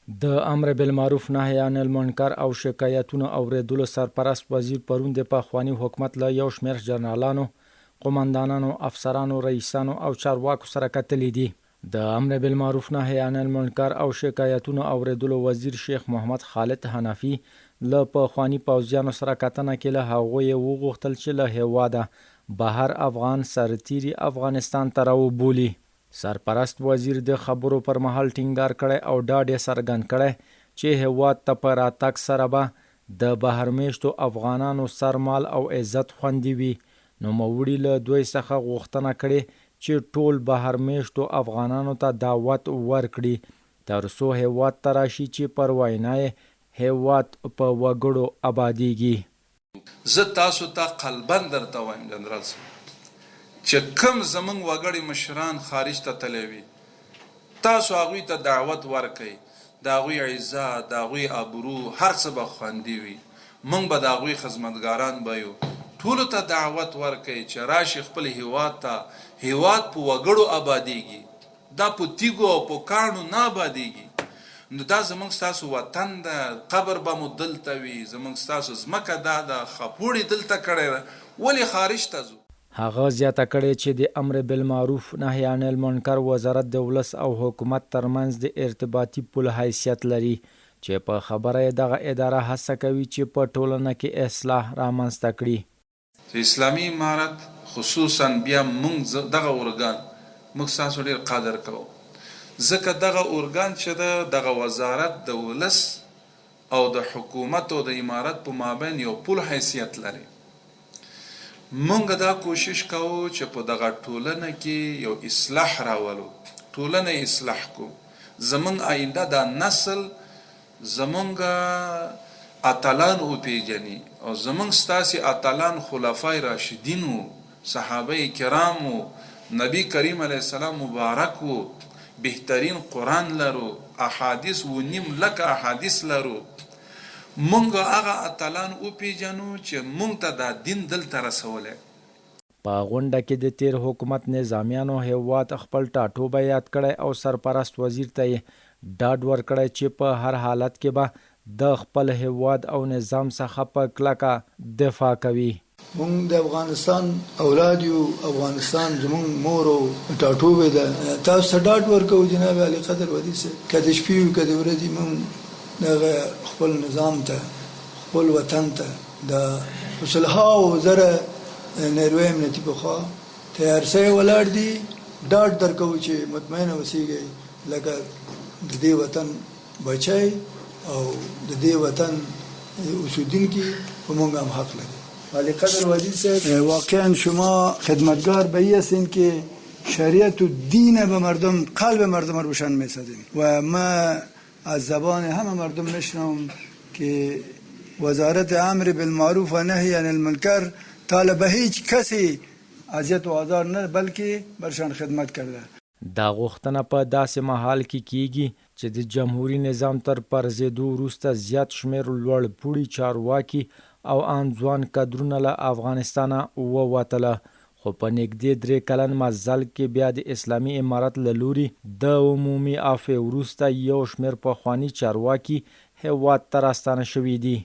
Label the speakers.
Speaker 1: د امر بالمعروف نهی عن المنکر او شکایتونو اوریدلو سرپرست وزیر پرون د پخوانی حکومت له یو شمېر جنرالانو، قماندانانو، افسرانو، رئیسانو او چارواکو سره کتلي دي. د امر بالمعروف نهی عن المنکر او شکایتونو اوریدلو وزیر شیخ محمد خالد حنفي له پخوانی پوځیانو سره کتنه کې له هغوی وغوښتل چې له هیواده بهر افغان سرتیري افغانستان ته راوبولي. سرپرست وزیر د خبرو پر مهال ټینګار کړی او ډاډ یې څرګند کړی چې هیواد ته په راتګ سره به د بهرمیشتو افغانانو سرمال او عزت خوندي وي. نوموړي له دوی څخه غوښتنه کړې چې ټول بهرمیشتو افغانانو ته دعوت ورکړي تر څو هیواد ته راشي چې پر وینا یې هیواد په وګړو آبادیږي.
Speaker 2: زه تاسو ته قلبا درته وایم جنرال صاحب چې کوم زمونږ وګړي مشران خارج ته تللی وي تاسو هغوی ته دعوت ورکئ، د هغوی عزت، د هغوی ابرو هر څه به خوندي وي. موږ به د هغوی خدمتګاران به یو. ټولو ته دعوت ورکئ چې راشي خپل هیواد ته. هیواد په وګړو آبادیږي، دا په تیږو او په کاڼو نه آبادیږي. نو دا زمونږ ستاسو وطن ده، قبر به مو دلته وي، زمونږ ستاسو ځمکه دا ده، خپوړې دلته کړې ده، ولې خارج ته ځو؟
Speaker 1: هغه زیاته کړې چې د امر بالمعروف نهی عن المنکر وزارت د ولس او حکومت ترمنځ د ارتباطي پل حیثیت لري چې په خبره یې دغه اداره هڅه کوي چې په ټولنه کې اصلاح رامنځته کړي.
Speaker 2: اسلامي امارت خصوصا بیا موږ دغه ارګان موږ ستاسو ډېر قدر کوو، ځکه دغه ارګان چې ده دغه وزارت د ولس او د حکومت او د امارت په مابین یو پل حیثیت لري. مونږ دا کوشش کوو چې په دغه ټولنه کې یو اصلاح راولو، ټولنه اصلاح کو. زمونږ آینده دا نسل زمونږ اتلان وپیژني او زمونږ ستاسې اتلان خلفای راشدین و، صحابه کرام و، نبی کریم علیه السلام مبارک و، بهترین قرآن لرو، احادیث و نیم لکه احادیث لرو. مونږ هغه اتلان وپیژنو چې مونږ ته دا دین دلته رسولی.
Speaker 1: په غونډه کې د تیر حکومت نظامیانو هیواد خپل ټاټوبی یاد کړی او سرپرست وزیر ته یې ډاډ ورکړی چې په هر حالت کې به د خپل هیواد او نظام څخه په کلکه دفاع کوي.
Speaker 3: مونږ د افغانستان اولاد یو، افغانستان زمونږ مور او ټاټوبی ده. تاسو ته ډاډ ورکوو جناب علي قدر ودي صاحب، که د شپې وي که د ورځې، مونږ دغه خپل نظام ته، خپل وطن ته د وسلهاو زره نیروی امنیتي پخوا تیار سوی ولاړ دي. ډاډ درکوو چې مطمئنه اوسیږئ لکه د دې وطن بچی او د دې وطن اوسیدونکي په مونږ هم حق لري. علی قدر ودی صاحب، واقعا شما خدمتگار به این هستین که شریعت و دین به مردم، قلب مردم رو روشن میسازین و ما از زبان همه مردم نشنم که وزارت امر بالمعروف و نهی عن المنکر طالب هیچ کسی اذیت و آزار نه بلکه برشان خدمت کرده.
Speaker 1: دا غوښتنه په داسې مهال کې کیږي چې د جمهوریت نظام تر پرځېدو وروسته زیات شمېر لوړ پوړي چارواکي او ان ځوان کادرونه له افغانستانه ووتله، خو په نږدې 3 کلن مزل کې بیا د اسلامي امارت له لوري د عمومي عفوې وروسته یو شمېر پخواني چارواکي هیواد ته راستانه شوي دي.